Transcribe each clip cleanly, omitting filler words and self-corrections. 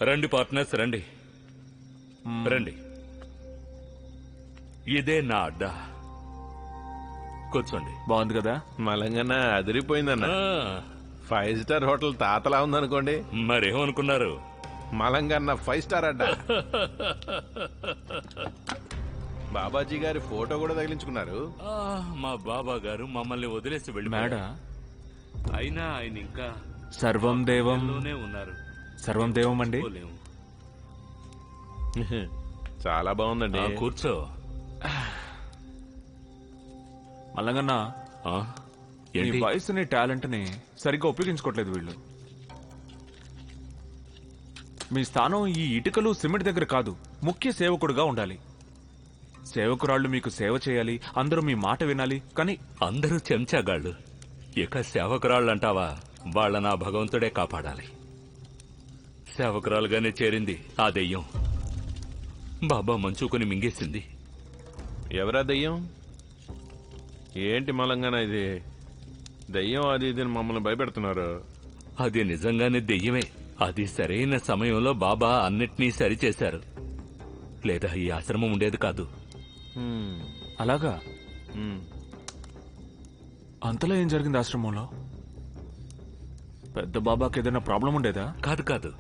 రండి పార్ట్నర్స్, రండి రండి. ఇదే నా అడ్డా. కూర్చోండి. బాగుంది కదా? మలంగన్న అదిరిపోయిందన్న. 5 స్టార్ హోటల్ తాతలా ఉందనుకోండి. మరేమనుకున్నారు? మలంగన్న 5 స్టార్ అడ్డా. బాబాజీ గారి ఫోటో కూడా తగిలించుకున్నారు. మా బాబా గారు మమ్మల్ని వదిలేసి వెళ్ళి మేడ అయినా ఆయన ఇంకా సర్వం దేవం ఉన్నారు. సర్వం దేవం అండి. చాలా బాగుందండి. కూర్చో. మల్లగన్న, ఈ వయసుని టాలెంట్ ని సరిగ్గా ఉపయోగించుకోవట్లేదు వీళ్ళు. మీ స్థానం ఈ ఇటుకలు సిమెంట్ దగ్గర కాదు, ముఖ్య సేవకుడుగా ఉండాలి. సేవకురాళ్లు మీకు సేవ చేయాలి, అందరూ మీ మాట వినాలి. కానీ అందరూ చెంచాగాళ్ళు. ఇక సేవకురాళ్ళు అంటావా? వాళ్ళ నా భగవంతుడే కాపాడాలి. సేవకురాలుగానే చేరింది ఆ దెయ్యం. బాబా మంచుకుని మింగేసింది. ఎవరా దెయ్యం? ఏంటి మలంగన ఇది? దెయ్యం అది ఇది మమ్మల్ని భయపెడుతున్నారు. అది నిజంగానే దెయ్యమే. అది సరైన సమయంలో బాబా అన్నిటినీ సరిచేశారు. లేదా ఈ ఆశ్రమం ఉండేది కాదు. అలాగా? అంతలో ఏం జరిగింది ఆశ్రమంలో? పెద్ద బాబాకి ఏదైనా ప్రాబ్లం ఉండేదా? కాదు కాదు,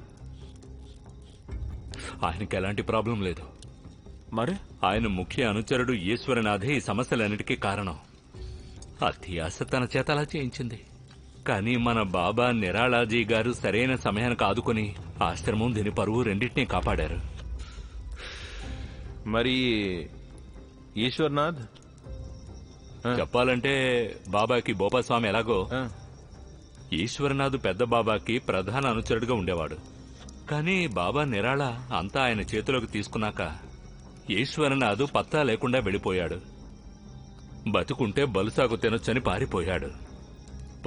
ఆయనకి ఎలాంటి ప్రాబ్లం లేదు. మరి ఆయన ముఖ్య అనుచరుడు ఈశ్వరనాథే ఈ సమస్యలన్నిటికీ కారణం. అత్యాశ తన చేత అలా చేయించింది. కానీ మన బాబా నిరాళాజీ గారు సరైన సమయానికి ఆదుకుని ఆశ్రమం దీని పరువు రెండింటినీ కాపాడారు. మరి ఈశ్వర్నాథ్? చెప్పాలంటే బాబాకి బోపాస్వామి ఎలాగో, ఈశ్వరనాథ్ పెద్ద బాబాకి ప్రధాన అనుచరుడుగా ఉండేవాడు. కానీ బాబా నిరాళ అంతా ఆయన చేతిలోకి తీసుకున్నాక ఈశ్వరనాథ్ పత్తా లేకుండా వెళ్ళిపోయాడు. బతుకుంటే బలుసాగు తినొచ్చని పారిపోయాడు.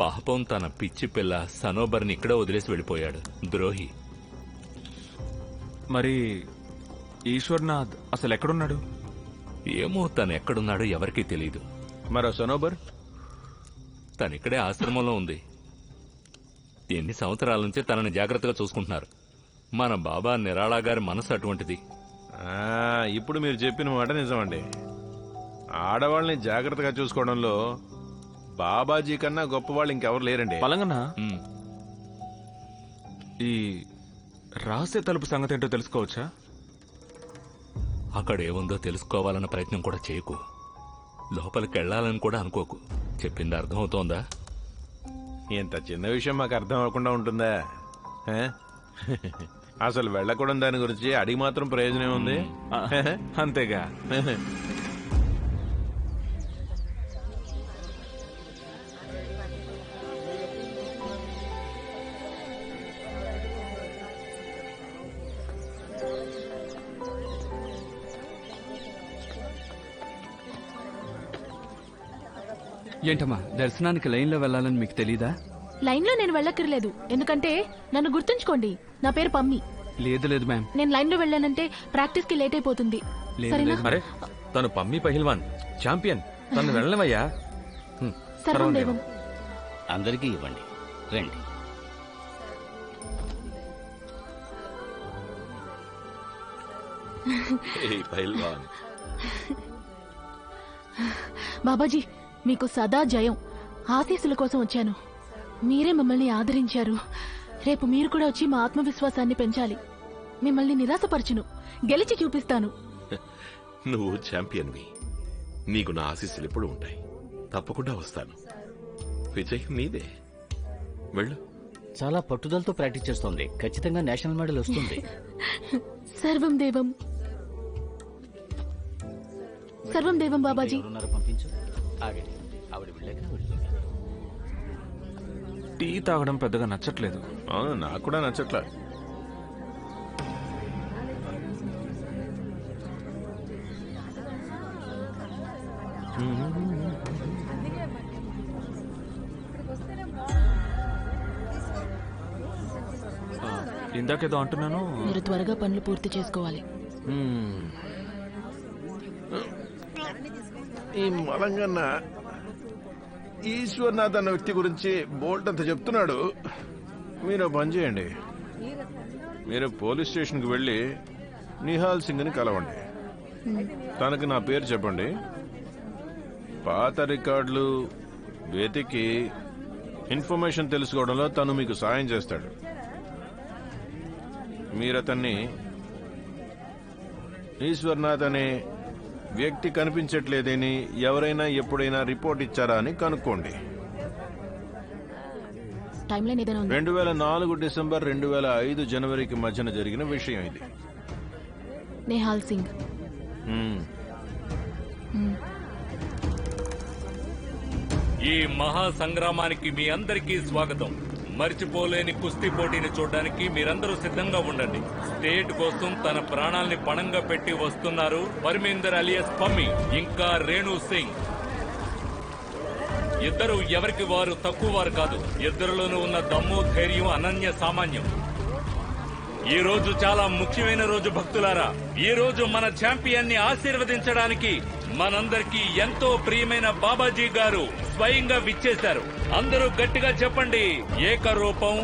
పాపం తన పిచ్చి పిల్ల సనోబర్ని ఇక్కడే వదిలేసి వెళ్ళిపోయాడు. ద్రోహి. మరి ఈశ్వర్నాథ్ అసలు ఎక్కడున్నాడు? ఏమో, తను ఎక్కడున్నాడో ఎవరికీ తెలీదు. మరో సనోబర్? తనిక్కడే ఆశ్రమంలో ఉంది. ఎన్ని సంవత్సరాల నుంచి తనని జాగ్రత్తగా చూసుకుంటున్నారు. మన బాబా నిరాళా గారి మనసు అటువంటిది. ఇప్పుడు మీరు చెప్పిన మాట నిజమండి. ఆడవాళ్ళని జాగ్రత్తగా చూసుకోవడంలో బాబాజీ కన్నా గొప్పవాళ్ళు ఇంకెవరు లేరండి. పలంగనా, ఈ రహస్య తలుపు సంగతి ఏంటో తెలుసుకోవచ్చా? అక్కడ ఏముందో తెలుసుకోవాలన్న ప్రయత్నం కూడా చేయకు. లోపలికి వెళ్లాలని కూడా అనుకోకు. చెప్పింది అర్థమవుతోందా? ఇంత చిన్న విషయం మాకు అర్థం అవ్వకుండా ఉంటుందా? అసలు వెళ్ళకూడదు దాని గురించి అడిగి మాత్రం ప్రయోజనం ఉంది. అంతేగా. ఏంటమ్మా, దర్శనానికి లైన్లో వెళ్లాలని మీకు తెలీదా? లైన్లో నేను వెళ్ళక్కర్లేదు, ఎందుకంటే నన్ను గుర్తుంచుకోండి. నా పేరు పమ్మి. లేదు లేదు మ్యామ్. నేను లైన్లో వెళ్ళానంటే ప్రాక్టీస్ కి లేట్ అయిపోతుంది. సరేనా? తను పమ్మి పహిల్వాన్ ఛాంపియన్, తను వెళ్ళవయ్యా. సర్వం దేవం. అందరికీ ఇవ్వండి, రండి. బాబాజీ, మీకు సదా జయం. ఆశీస్సుల కోసం వచ్చాను. మీరే మమ్మల్ని ఆదరించారు. రేపు మీరు కూడా వచ్చి మా ఆత్మవిశ్వాసాన్ని పెంచాలి. మిమ్మల్ని నిరాశపరచును, గెలిచి చూపిస్తాను. నువ్వు ఛాంపియన్వి. నీకు నా ఆశీస్సులు ఎప్పుడు ఉంటాయి. తప్పకుండా వస్తాను. విజయం నీదే. వెళ్ళు. చాలా పట్టుదలతో ప్రాక్టీస్ చేస్తోంది. ఖచ్చితంగా నేషనల్ మెడల్ వస్తుంది. సర్వం దేవం. సర్వం దేవం బాబాజీ. పంపించు. ఆవిడ వెళ్ళాక టీ తాగడం పెద్దగా నచ్చట్లేదు. అవును, నాకు కూడా నచ్చట్లా. ఇందాకేదో అంటున్నాను. మీరు త్వరగా పనులు పూర్తి చేసుకోవాలి. ఈ మలంగన్న ఈశ్వర్నాథ్ అన్న వ్యక్తి గురించి బోల్ట్ అంత చెప్తున్నాడు. మీరు పని చేయండి, మీరు పోలీస్ స్టేషన్కి వెళ్ళి నిహాల్ సింగ్ని కలవండి. తనకి నా పేరు చెప్పండి. పాత రికార్డులు వెతికి ఇన్ఫర్మేషన్ తెలుసుకోవడంలో తను మీకు సాయం చేస్తాడు. మీరతన్ని ఈశ్వర్నాథ్ అనే వ్యక్తి కనిపించట్లేదని ఎవరైనా ఎప్పుడైనా రిపోర్ట్ ఇచ్చారా అని కనుక్కోండి. టైం లైన్ ఏదైనా ఉందా? 2004 డిసెంబర్ 2005 జనవరికి మధ్యన జరిగిన విషయం ఇది. నేహాల్ సింగ్. మ్మ్. ఈ మహా సంగ్రామానికి మీ అందరికీ స్వాగతం. మర్చిపోలేని కుస్తీ పోటీని చూడడానికి మీరందరూ సిద్ధంగా ఉండండి. స్టేట్ కోసం తన ప్రాణాల్ని పణంగా పెట్టి వస్తున్నారు పరమేందర్ అలియస్ పమ్మి, ఇంకా రేణు సింగ్. ఇద్దరు ఎవరికి వారు తక్కువ వారు కాదు. ఇద్దరిలోనూ ఉన్న దమ్ము, ధైర్యం అనన్య సామాన్యం. ఈ రోజు చాలా ముఖ్యమైన రోజు భక్తులారా. ఈ రోజు మన ఛాంపియన్ ని ఆశీర్వదించడానికి మనందరికీ ఎంతో ప్రియమైన బాబాజీ గారు స్వయంగా విచ్చేశారు. అందరూ గట్టిగా చెప్పండి, ఏకరూపం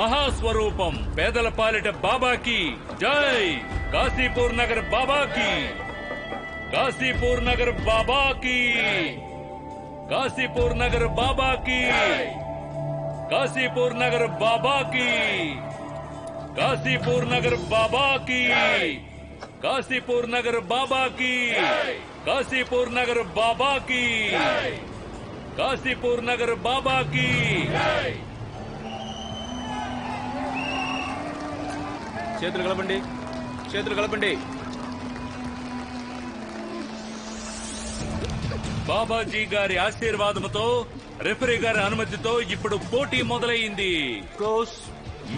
మహాస్వరూపం పేదల పాలిట బాబాకి జై. కాశీపూర్ నగర్ బాబాకి, కాశీపూర్ నగర్ బాబాకి, కాశీపూర్ నగర్ బాబాకి, కాశీపూర్ నగర్ బాబాకి, కాశీపూర్ నగర్ బాబాకి, కాశీపూర్ నగర్ బాబాకి, కాశీపూర్ నగర్ బాబాకి, కాశీపూర్ నగర్ బాబాకి. చేతులు కలపండి, చేతులు కలపండి. బాబాజీ గారి ఆశీర్వాదంతో, రెఫరీ గారి అనుమతితో ఇప్పుడు పోటీ మొదలైంది.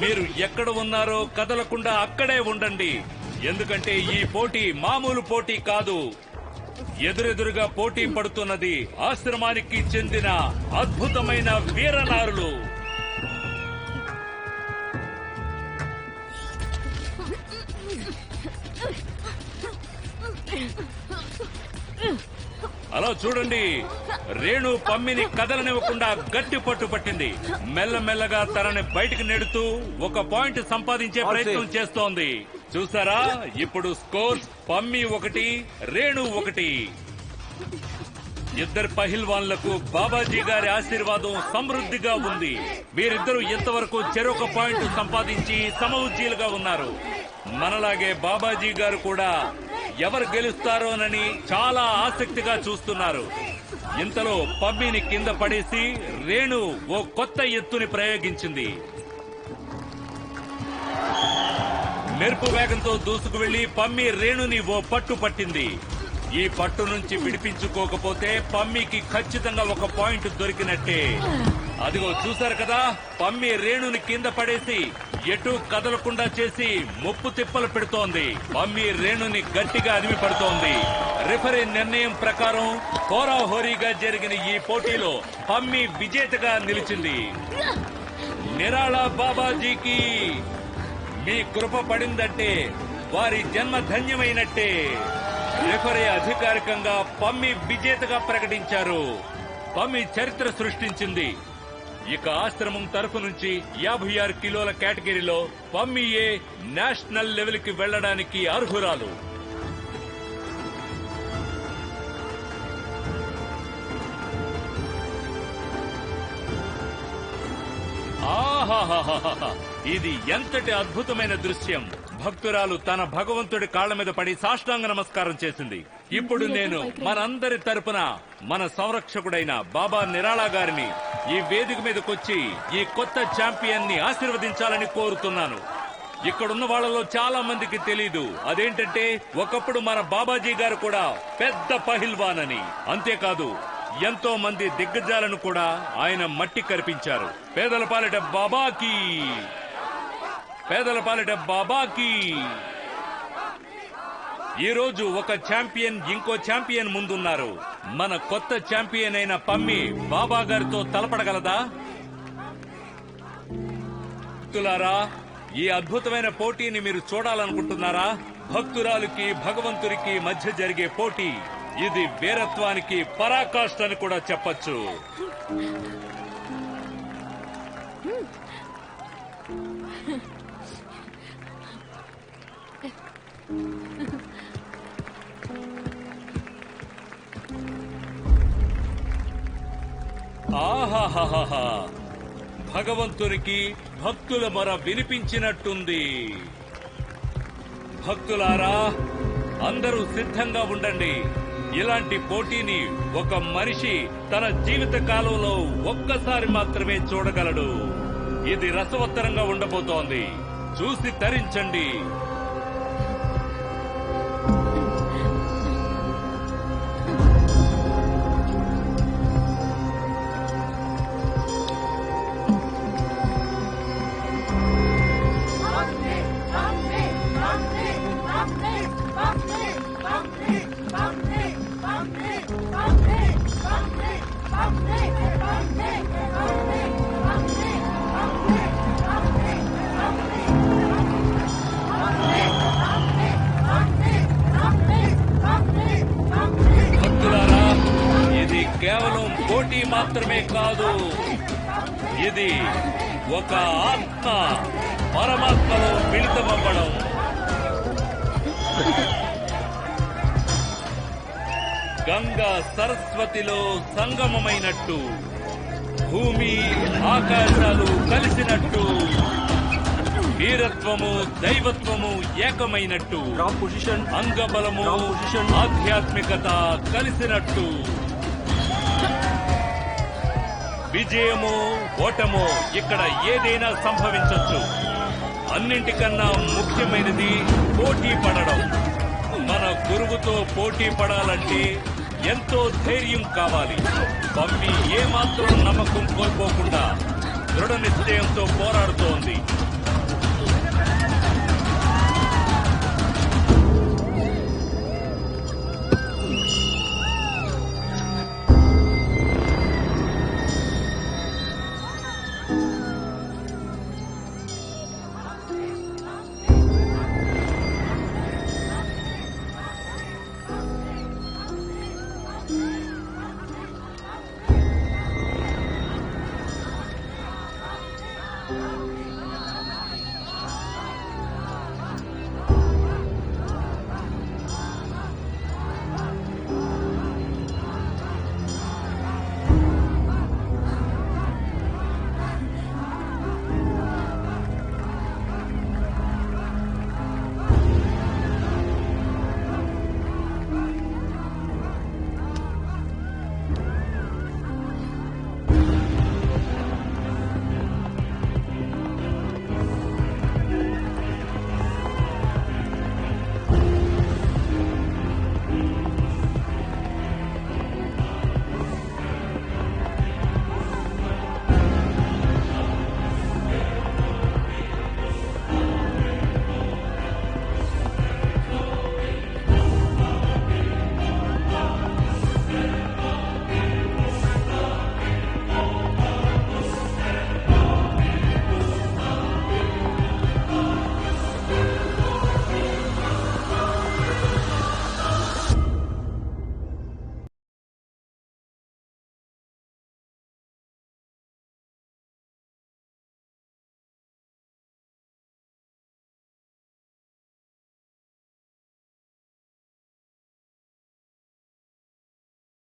మీరు ఎక్కడ ఉన్నారో కదలకుండా అక్కడే ఉండండి. ఎందుకంటే ఈ పోటీ మామూలు పోటీ కాదు. ఎదురెదురుగా పోటీ పడుతున్నది ఆశ్రమానికి చెందిన అద్భుతమైన వీరనారులు. అలా చూడండి, రేణు పమ్మిని కదలనివ్వకుండా గట్టి పట్టు పట్టింది. మెల్లమెల్లగా తనని బయటికి నెడుతూ ఒక పాయింట్ సంపాదించే ప్రయత్నం చేస్తోంది. చూసారా, ఇప్పుడు స్కోర్స్ పమ్మి 1, రేణు 1. ఇద్దరు పహిల్వాన్లకు బాబాజీ గారి ఆశీర్వాదం సమృద్ధిగా ఉంది. వీరిద్దరూ ఇంతవరకు చెరొక పాయింట్ సంపాదించి సమఉజ్జీలుగా ఉన్నారు. మనలాగే బాబాజీ గారు కూడా ఎవరు గెలుస్తారోనని చాలా ఆసక్తిగా చూస్తున్నారు. ఇంతలో పమ్మిని కింద పడేసి రేణు ఓ కొత్త ఎత్తుని ప్రయోగించింది. మెరుపు వేగంతో దూసుకు వెళ్లి పమ్మి రేణుని ఓ పట్టు పట్టింది. ఈ పట్టు నుంచి విడిపించుకోకపోతే పమ్మికి ఖచ్చితంగా ఒక పాయింట్ దొరికినట్టే. అదిగో చూశారు కదా, పమ్మి రేణుని కింద పడేసి ఎటు కదలకుండా చేసి ముప్పు తిప్పలు పెడుతోంది. పమ్మి రేణుని గట్టిగా అదిమి పడుతోంది. రిఫరీ నిర్ణయం ప్రకారం హోరాహోరీగా జరిగిన ఈ పోటీలో పమ్మి విజేతగా నిలిచింది. నిరాళ బాబాజీకి మీ కృప పడిందంటే వారి జన్మ ధన్యమైనట్టే. రిఫరీ అధికారికంగా పమ్మి విజేతగా ప్రకటించారు. పమ్మి చరిత్ర సృష్టించింది. ఇక ఆశ్రమం తరఫు నుంచి 56 కిలోల కేటగిరీలో పమ్మియే నేషనల్ లెవెల్ కి వెళ్లడానికి అర్హురాలు. ఆహాహాహా, ఇది ఎంతటి అద్భుతమైన దృశ్యం. భక్తురాలు తన భగవంతుడి కాళ్ల మీద పడి సాష్టాంగ నమస్కారం చేసింది. ఇప్పుడు నేను మనందరి తరపున మన సంరక్షకుడైన బాబా నిరాళా గారిని ఈ వేదిక మీదకొచ్చి ఈ కొత్త ఛాంపియన్ ని ఆశీర్వదించాలని కోరుతున్నాను. ఇక్కడున్న వాళ్ళలో చాలా మందికి తెలీదు, అదేంటంటే ఒకప్పుడు మన బాబాజీ గారు కూడా పెద్ద పహిల్వాన్ అని. అంతేకాదు, ఎంతో మంది దిగ్గజాలను కూడా ఆయన మట్టి కరిపించారు. పేదల పాలిట బాబాకి, పేదల పాలిట బాబాకి. ఈ రోజు ఒక ఛాంపియన్ ఇంకో ఛాంపియన్ ముందున్నారు. మన కొత్త ఛాంపియన్ అయిన పమ్మి బాబా గారితో తలపడగలదా? భక్తులారా, ఈ అద్భుతమైన పోటీని మీరు చూడాలనుకుంటున్నారా? భక్తురాలికి భగవంతుడికి మధ్య జరిగే పోటీ ఇది వీరత్వానికి పరాకాష్ఠ అని కూడా చెప్పచ్చు. ఆహాహాహా, భగవంతునికి భక్తుల మొర వినిపించినట్టుంది. భక్తులారా, అందరూ సిద్ధంగా ఉండండి. ఇలాంటి పోటీని ఒక మనిషి తన జీవిత కాలంలో ఒక్కసారి మాత్రమే చూడగలడు. ఇది రసవత్తరంగా ఉండబోతోంది. చూసి తరించండి. భక్తులారా, ఇది కేవలం పోటీ మాత్రమే కాదు. ఇది ఒక ఆత్మ పరమాత్మలో మిళితమవ్వడం. గంగా సరస్వతిలో సంగమమైనట్టు, భూమి ఆకాశాలు కలిసినట్టు, వీరత్వము దైవత్వము ఏకమైనట్టు, అంగబలము ఆధ్యాత్మికత కలిసినట్టు, విజయము ఓటము ఇక్కడ ఏదైనా సంభవించొచ్చు. అన్నింటికన్నా ముఖ్యమైనది పోటీ పడడం. మన గురువుతో పోటీ పడాలంటే ఎంతో ధైర్యం కావాలి. మమ్మీ ఏమాత్రం నమ్మకం కోల్పోకుండా దృఢ నిశ్చయంతో పోరాడుతోంది.